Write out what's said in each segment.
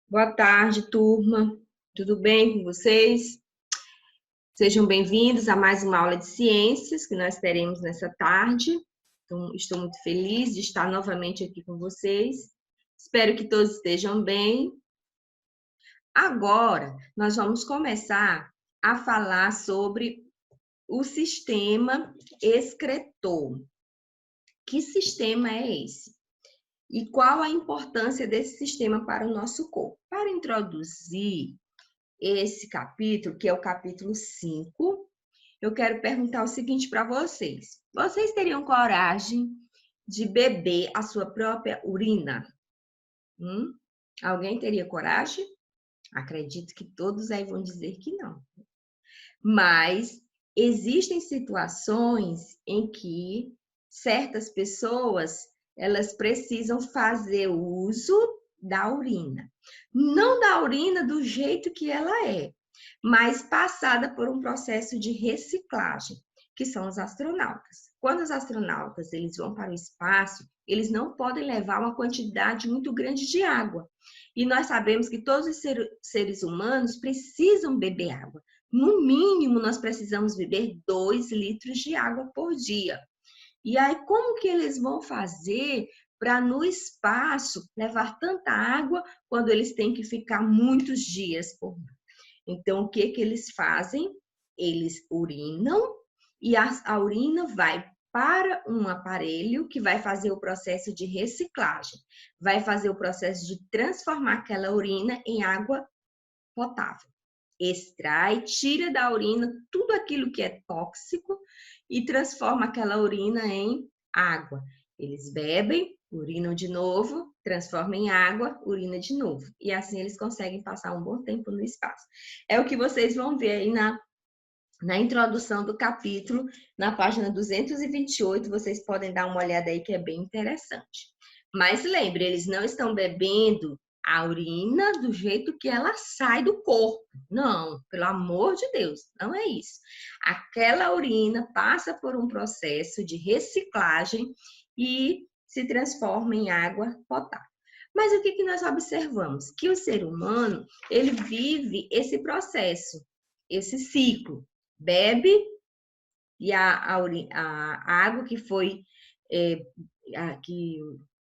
Boa tarde, turma. Tudo bem com vocês? Sejam bem-vindos a mais uma aula de ciências que nós teremos nessa tarde. Então, estou muito feliz de estar novamente aqui com vocês. Espero que todos estejam bem. Agora, nós vamos começar a falar sobre o sistema excretor. Que sistema é esse? E qual a importância desse sistema para o nosso corpo? Para introduzir esse capítulo, que é o capítulo 5, eu quero perguntar o seguinte para vocês. Vocês teriam coragem de beber a sua própria urina? Alguém teria coragem? Acredito que todos aí vão dizer que não. Mas existem situações em que certas pessoas, elas precisam fazer uso da urina. Não da urina do jeito que ela é, mas passada por um processo de reciclagem, que são os astronautas. Quando os astronautas eles vão para o espaço, eles não podem levar uma quantidade muito grande de água. E nós sabemos que todos os seres humanos precisam beber água. No mínimo, nós precisamos beber 2 litros de água por dia. E aí, como que eles vão fazer para no espaço levar tanta água quando eles têm que ficar muitos dias por lá? Então, o que que eles fazem? Eles urinam e a urina vai para um aparelho que vai fazer o processo de reciclagem, vai fazer o processo de transformar aquela urina em água potável. Extrai, tira da urina tudo aquilo que é tóxico e transforma aquela urina em água. Eles bebem, urinam de novo, transformam em água, urina de novo. E assim eles conseguem passar um bom tempo no espaço. É o que vocês vão ver aí na introdução do capítulo, na página 228, vocês podem dar uma olhada aí que é bem interessante. Mas lembre, eles não estão bebendo a urina do jeito que ela sai do corpo. Não, pelo amor de Deus, não é isso. Aquela urina passa por um processo de reciclagem e se transforma em água potável. Mas o que nós observamos? Que o ser humano, ele vive esse processo, esse ciclo. Bebe e a água que foi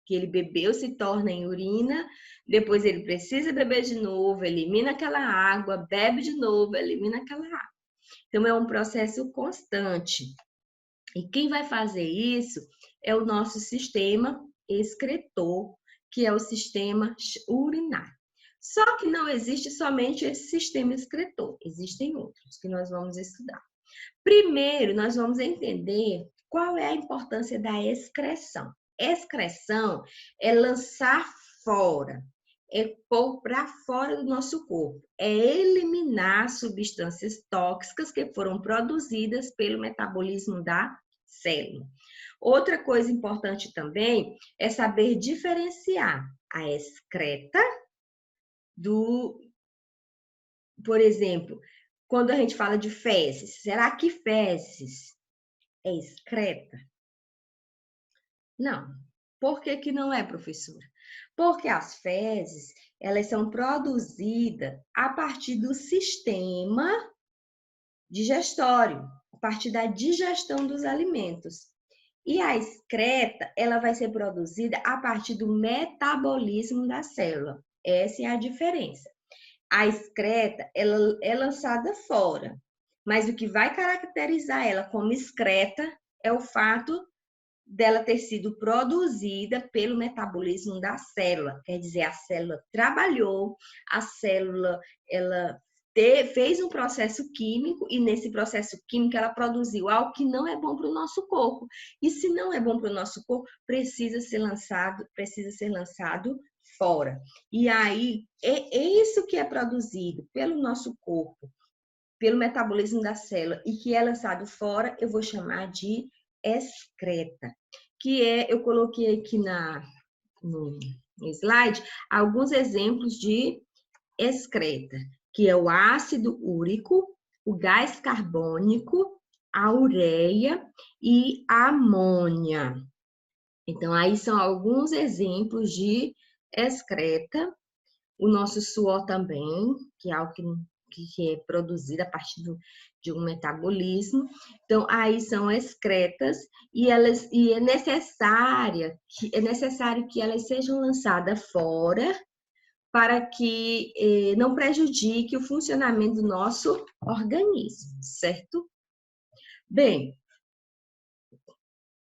que ele bebeu se torna em urina, depois ele precisa beber de novo, elimina aquela água, bebe de novo, elimina aquela água. Então, é um processo constante. E quem vai fazer isso é o nosso sistema excretor, que é o sistema urinário. Só que não existe somente esse sistema excretor, existem outros que nós vamos estudar. Primeiro, nós vamos entender qual é a importância da excreção. Excreção é lançar fora, é pôr para fora do nosso corpo, é eliminar substâncias tóxicas que foram produzidas pelo metabolismo da célula. Outra coisa importante também é saber diferenciar a excreta por exemplo, quando a gente fala de fezes, será que fezes é excreta? Não. Por que não é, professora? Porque as fezes, elas são produzidas a partir do sistema digestório, a partir da digestão dos alimentos. E a excreta, ela vai ser produzida a partir do metabolismo da célula. Essa é a diferença. A excreta, ela é lançada fora, mas o que vai caracterizar ela como excreta é o fato dela ter sido produzida pelo metabolismo da célula. Quer dizer, a célula trabalhou, a célula fez um processo químico e nesse processo químico ela produziu algo que não é bom para o nosso corpo. E se não é bom para o nosso corpo, precisa ser lançado fora. E aí, é isso que é produzido pelo nosso corpo, pelo metabolismo da célula e que é lançado fora, eu vou chamar de excreta, eu coloquei aqui no slide alguns exemplos de excreta, que é o ácido úrico, o gás carbônico, a ureia e a amônia. Então, aí são alguns exemplos de excreta, o nosso suor também, que é algo que é produzido a partir de um metabolismo. Então, aí são excretas e é necessário que elas sejam lançadas fora para que não prejudique o funcionamento do nosso organismo, certo? Bem,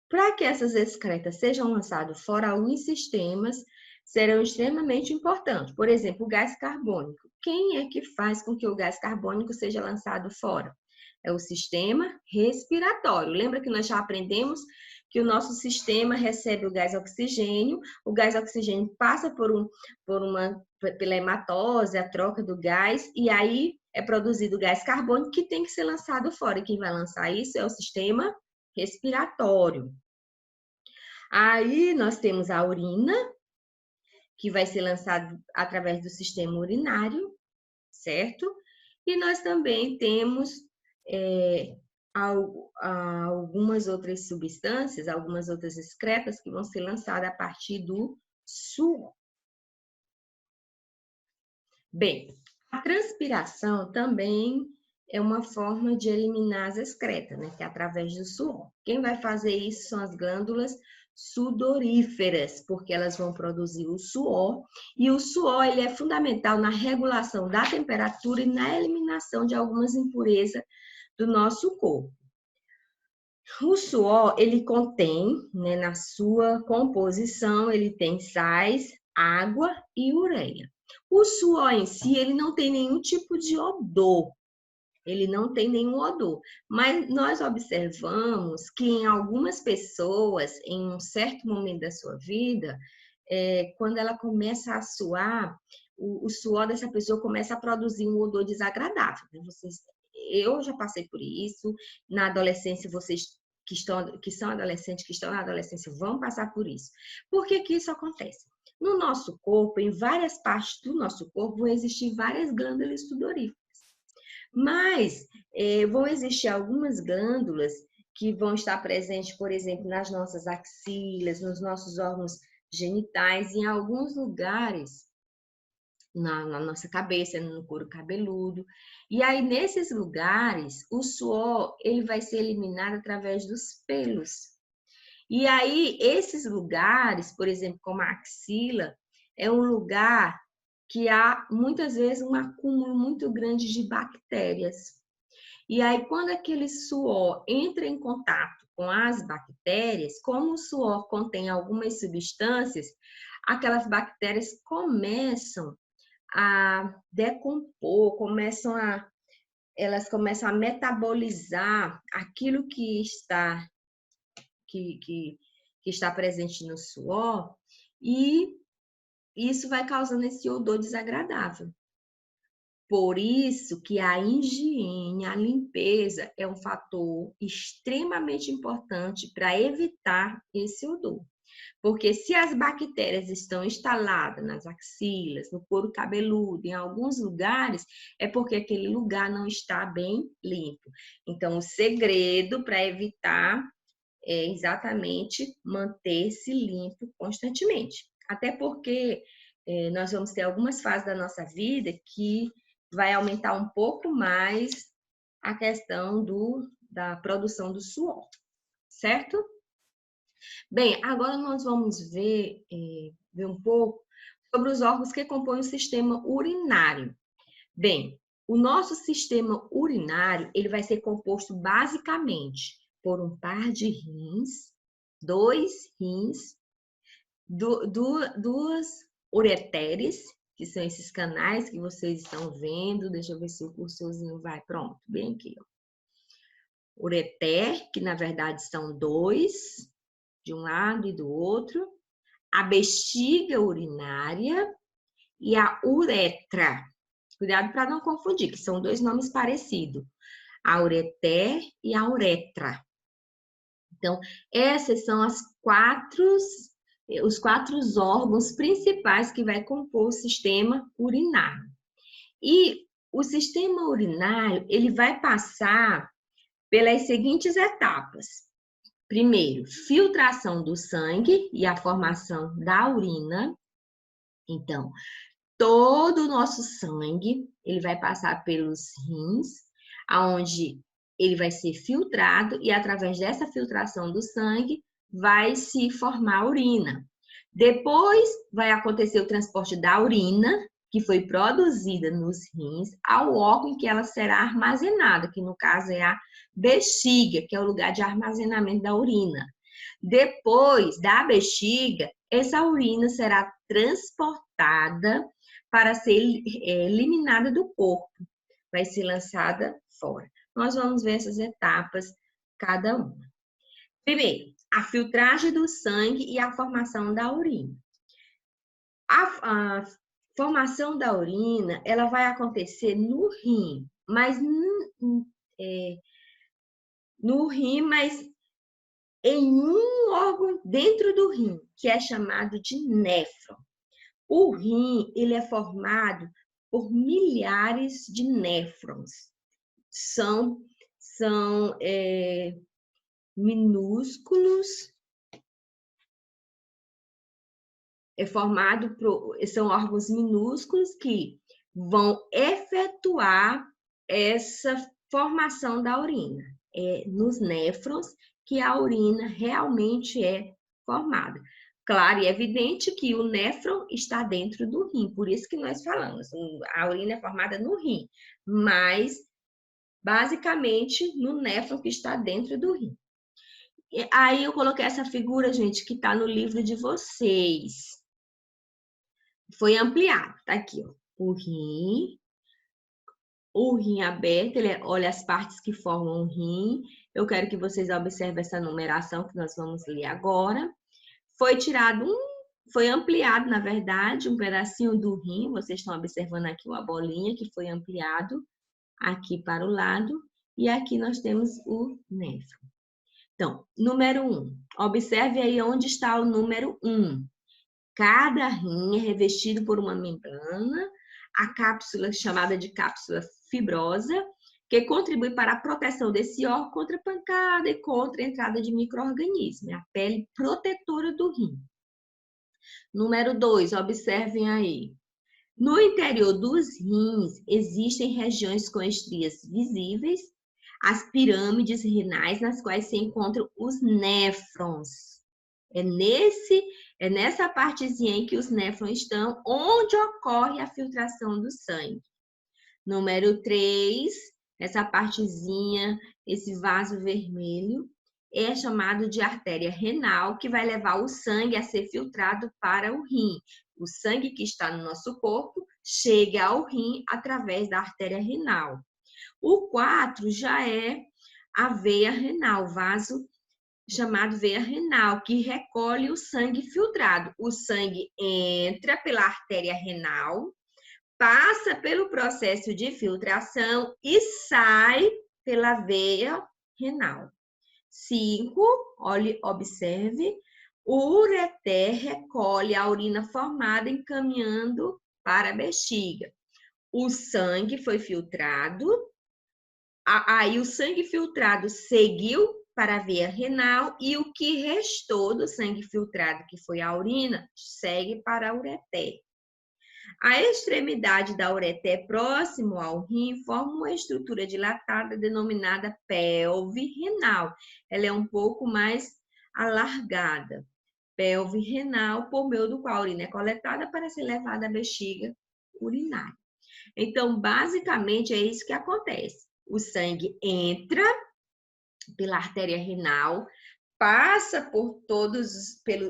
para que essas excretas sejam lançadas fora, alguns sistemas serão extremamente importantes. Por exemplo, o gás carbônico. Quem é que faz com que o gás carbônico seja lançado fora? É o sistema respiratório. Lembra que nós já aprendemos que o nosso sistema recebe o gás oxigênio passa pela hematose, a troca do gás, e aí é produzido o gás carbônico que tem que ser lançado fora. E quem vai lançar isso é o sistema respiratório. Aí nós temos a urina, que vai ser lançada através do sistema urinário, certo? E nós também temos algumas outras substâncias, algumas outras excretas que vão ser lançadas a partir do suor. Bem, a transpiração também é uma forma de eliminar as excretas, né? Que é através do suor. Quem vai fazer isso são as glândulas sudoríferas, porque elas vão produzir o suor, e o suor ele é fundamental na regulação da temperatura e na eliminação de algumas impurezas do nosso corpo. O suor, ele contém, né, na sua composição, ele tem sais, água e ureia. O suor em si, ele não tem nenhum tipo de odor. Ele não tem nenhum odor. Mas nós observamos que em algumas pessoas, em um certo momento da sua vida, quando ela começa a suar, o suor dessa pessoa começa a produzir um odor desagradável. Eu já passei por isso. Na adolescência, vocês que são adolescentes, que estão na adolescência, vão passar por isso. Por que que isso acontece? No nosso corpo, em várias partes do nosso corpo, vão existir várias glândulas sudoríferas. Mas vão existir algumas glândulas que vão estar presentes, por exemplo, nas nossas axilas, nos nossos órgãos genitais, em alguns lugares na nossa cabeça, no couro cabeludo. E aí, nesses lugares, o suor ele vai ser eliminado através dos pelos. E aí, esses lugares, por exemplo, como a axila, é um lugar que há muitas vezes um acúmulo muito grande de bactérias. E aí, quando aquele suor entra em contato com as bactérias, como o suor contém algumas substâncias, aquelas bactérias começam a decompor, elas começam a metabolizar aquilo que está presente no suor, e isso vai causando esse odor desagradável. Por isso que a higiene, a limpeza é um fator extremamente importante para evitar esse odor. Porque se as bactérias estão instaladas nas axilas, no couro cabeludo, em alguns lugares, é porque aquele lugar não está bem limpo. Então, o segredo para evitar é exatamente manter-se limpo constantemente. Até porque nós vamos ter algumas fases da nossa vida que vai aumentar um pouco mais a questão da produção do suor, certo? Bem, agora nós vamos ver um pouco sobre os órgãos que compõem o sistema urinário. Bem, o nosso sistema urinário ele vai ser composto basicamente por um par de rins, 2 rins, duas ureteres, que são esses canais que vocês estão vendo. Deixa eu ver se o cursorzinho vai. Pronto, bem aqui. Ó. Ureter, que na verdade são 2, de um lado e do outro. A bexiga urinária e a uretra. Cuidado para não confundir, que são 2 nomes parecidos. A ureter e a uretra. Então, essas são os 4 órgãos principais que vai compor o sistema urinário. E o sistema urinário, ele vai passar pelas seguintes etapas. Primeiro, filtração do sangue e a formação da urina. Então, todo o nosso sangue, ele vai passar pelos rins, aonde ele vai ser filtrado e através dessa filtração do sangue vai se formar a urina. Depois vai acontecer o transporte da urina, que foi produzida nos rins, ao órgão em que ela será armazenada, que no caso é a bexiga, que é o lugar de armazenamento da urina. Depois da bexiga, essa urina será transportada para ser eliminada do corpo, vai ser lançada fora. Nós vamos ver essas etapas, cada uma. Primeiro, a filtragem do sangue e a formação da urina. A formação da urina, ela vai acontecer no rim, mas em um órgão dentro do rim, que é chamado de néfron. O rim, ele é formado por milhares de néfrons. São minúsculos, são órgãos minúsculos que vão efetuar essa formação da urina. É nos néfrons que a urina realmente é formada. Claro e evidente que o néfron está dentro do rim, por isso que nós falamos, a urina é formada no rim, mas basicamente no néfron que está dentro do rim. E aí eu coloquei essa figura, gente, que está no livro de vocês. Foi ampliado, tá aqui, ó. O rim aberto, olha as partes que formam o rim. Eu quero que vocês observem essa numeração que nós vamos ler agora. Foi ampliado, na verdade, um pedacinho do rim. Vocês estão observando aqui uma bolinha que foi ampliado aqui para o lado. E aqui nós temos o néfron. Então, número 1. Observe aí onde está o número 1. Cada rim é revestido por uma membrana, a cápsula chamada de cápsula fibrosa, que contribui para a proteção desse órgão contra a pancada e contra a entrada de micro-organismos, a pele protetora do rim. Número 2, observem aí. No interior dos rins existem regiões com estrias visíveis, as pirâmides renais nas quais se encontram os néfrons. É nessa partezinha em que os néfrons estão, onde ocorre a filtração do sangue. Número 3, essa partezinha, esse vaso vermelho, é chamado de artéria renal, que vai levar o sangue a ser filtrado para o rim. O sangue que está no nosso corpo chega ao rim através da artéria renal. O 4 já é a veia renal, vaso chamado veia renal, que recolhe o sangue filtrado. O sangue entra pela artéria renal, passa pelo processo de filtração e sai pela veia renal. 5, observe, o ureter recolhe a urina formada encaminhando para a bexiga. O sangue foi filtrado, aí o sangue filtrado seguiu para a veia renal e o que restou do sangue filtrado, que foi a urina, segue para a ureter. A extremidade da ureter próximo ao rim forma uma estrutura dilatada denominada pelve renal. Ela é um pouco mais alargada. Pelve renal, por meio do qual a urina é coletada para ser levada à bexiga urinária. Então, basicamente, é isso que acontece. O sangue entra pela artéria renal, passa por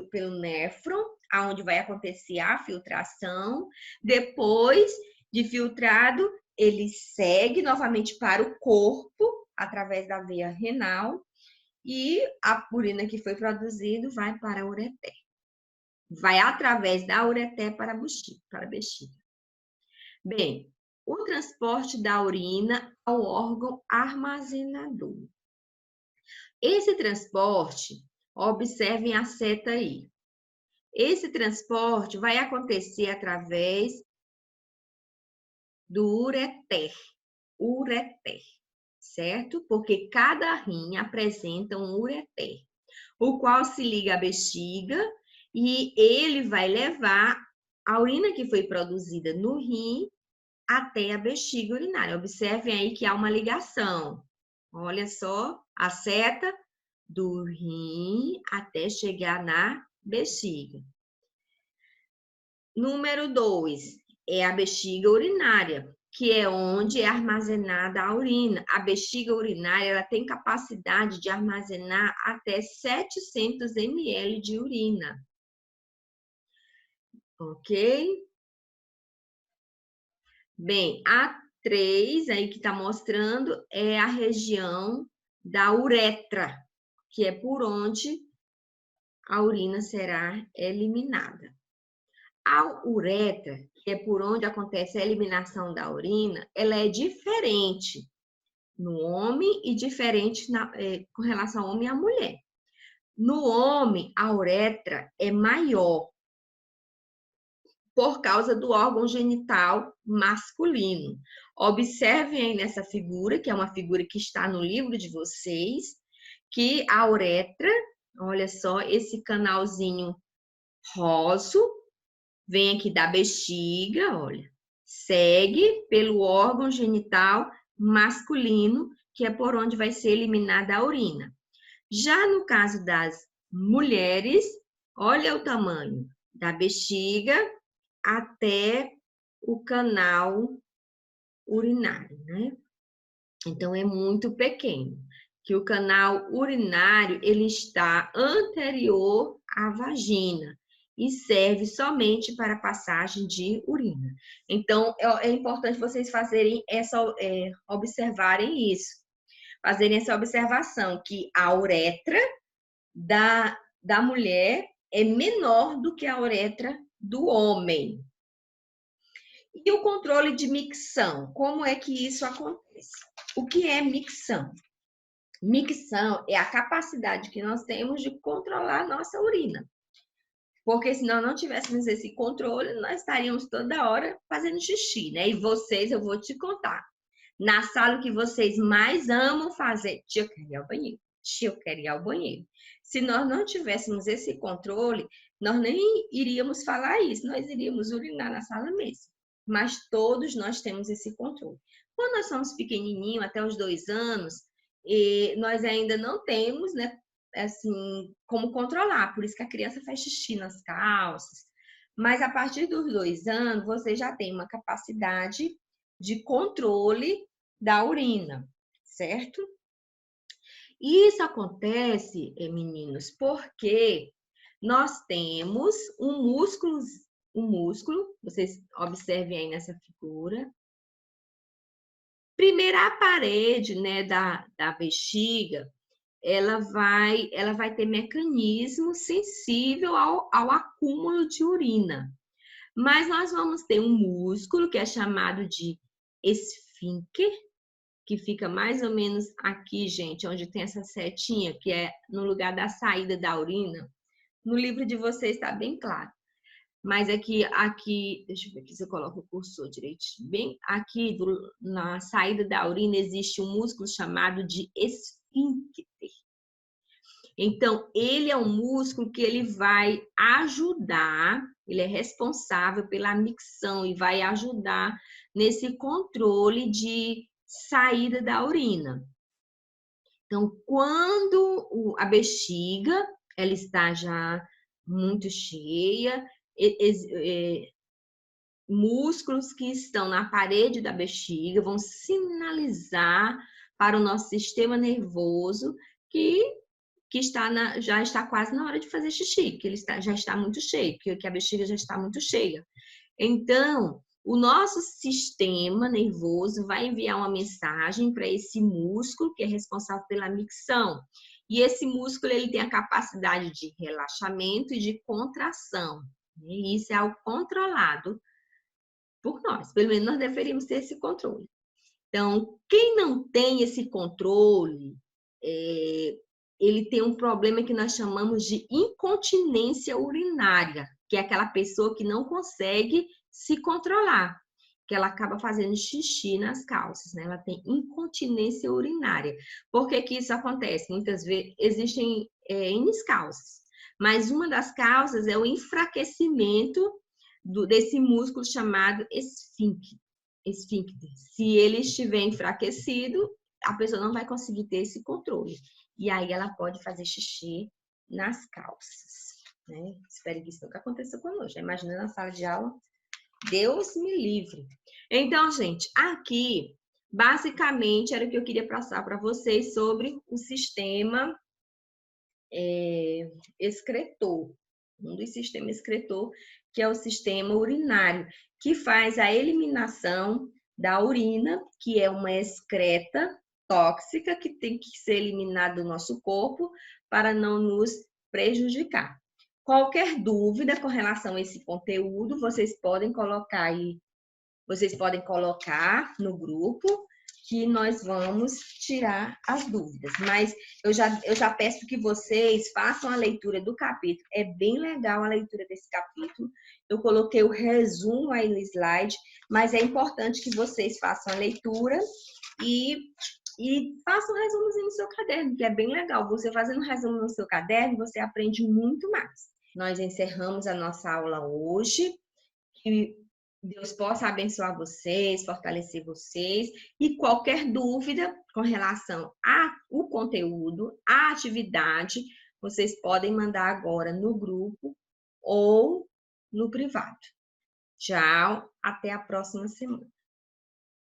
pelo néfron, aonde vai acontecer a filtração. Depois de filtrado, ele segue novamente para o corpo, através da veia renal, e a urina que foi produzida vai para a ureter. Vai através da ureter para a bexiga. Bem, o transporte da urina ao órgão armazenador. Esse transporte, observem a seta aí. Esse transporte vai acontecer através do ureter, certo? Porque cada rim apresenta um ureter, o qual se liga à bexiga e ele vai levar a urina que foi produzida no rim até a bexiga urinária. Observem aí que há uma ligação. Olha só, a seta do rim até chegar na bexiga. Número 2 é a bexiga urinária, que é onde é armazenada a urina. A bexiga urinária ela tem capacidade de armazenar até 700 ml de urina. Ok? Bem, a 3 aí que está mostrando é a região da uretra, que é por onde a urina será eliminada. A uretra, que é por onde acontece a eliminação da urina, ela é diferente no homem e diferente com relação ao homem e à mulher. No homem, a uretra é maior por causa do órgão genital masculino. Observem aí nessa figura, que é uma figura que está no livro de vocês, que a uretra, olha só, esse canalzinho roso, vem aqui da bexiga, olha, segue pelo órgão genital masculino, que é por onde vai ser eliminada a urina. Já no caso das mulheres, olha o tamanho da bexiga até o canal urinário, né? Então, é muito pequeno, que o canal urinário, ele está anterior à vagina e serve somente para a passagem de urina. Então, é importante vocês fazerem observarem isso, fazerem essa observação, que a uretra da mulher é menor do que a uretra do homem. E o controle de micção, como é que isso acontece? O que é micção? Micção é a capacidade que nós temos de controlar a nossa urina. Porque se nós não tivéssemos esse controle, nós estaríamos toda hora fazendo xixi, né? E vocês, eu vou te contar. Na sala, o que vocês mais amam fazer? Tia, eu quero ir ao banheiro. Tia, eu quero ir ao banheiro. Se nós não tivéssemos esse controle, nós nem iríamos falar isso. Nós iríamos urinar na sala mesmo. Mas todos nós temos esse controle. Quando nós somos pequenininhos, até os 2 anos, nós ainda não temos, né, assim, como controlar. Por isso que a criança faz xixi nas calças. Mas a partir dos 2 anos, você já tem uma capacidade de controle da urina, certo? E isso acontece, meninos, porque nós temos um músculo, vocês observem aí nessa figura. Primeiro, a parede, né, da bexiga, ela vai ter mecanismo sensível ao acúmulo de urina. Mas nós vamos ter um músculo que é chamado de esfíncter, que fica mais ou menos aqui, gente, onde tem essa setinha, que é no lugar da saída da urina. No livro de vocês está bem claro. Mas aqui, deixa eu ver aqui se eu coloco o cursor direitinho. Bem aqui, na saída da urina, existe um músculo chamado de esfíncter. Então, ele é um músculo que ele vai ajudar, ele é responsável pela micção e vai ajudar nesse controle de saída da urina. Então, quando a bexiga ela está já muito cheia, músculos que estão na parede da bexiga vão sinalizar para o nosso sistema nervoso que já está quase na hora de fazer xixi, que já está muito cheio, que a bexiga já está muito cheia. Então, o nosso sistema nervoso vai enviar uma mensagem para esse músculo que é responsável pela micção. E esse músculo ele tem a capacidade de relaxamento e de contração. E isso é algo controlado por nós. Pelo menos nós deveríamos ter esse controle. Então, quem não tem esse controle, ele tem um problema que nós chamamos de incontinência urinária, que é aquela pessoa que não consegue se controlar, que ela acaba fazendo xixi nas calças, né? Ela tem incontinência urinária. Por que que isso acontece? Muitas vezes existem N causas, mas uma das causas é o enfraquecimento desse músculo chamado esfíncter. Se ele estiver enfraquecido, a pessoa não vai conseguir ter esse controle. E aí ela pode fazer xixi nas calças, né? Espero que isso nunca aconteça conosco. Imagina na sala de aula, Deus me livre. Então, gente, aqui, basicamente, era o que eu queria passar para vocês sobre o sistema excretor, um dos sistemas excretor, que é o sistema urinário, que faz a eliminação da urina, que é uma excreta tóxica que tem que ser eliminada do nosso corpo para não nos prejudicar. Qualquer dúvida com relação a esse conteúdo, vocês podem colocar no grupo que nós vamos tirar as dúvidas. Mas eu já peço que vocês façam a leitura do capítulo. É bem legal a leitura desse capítulo. Eu coloquei o resumo aí no slide, mas é importante que vocês façam a leitura e façam um resumozinho no seu caderno, que é bem legal. Você fazendo um resumo no seu caderno, você aprende muito mais. Nós encerramos a nossa aula hoje. Que Deus possa abençoar vocês, fortalecer vocês. E qualquer dúvida com relação ao conteúdo, à atividade, vocês podem mandar agora no grupo ou no privado. Tchau, até a próxima semana.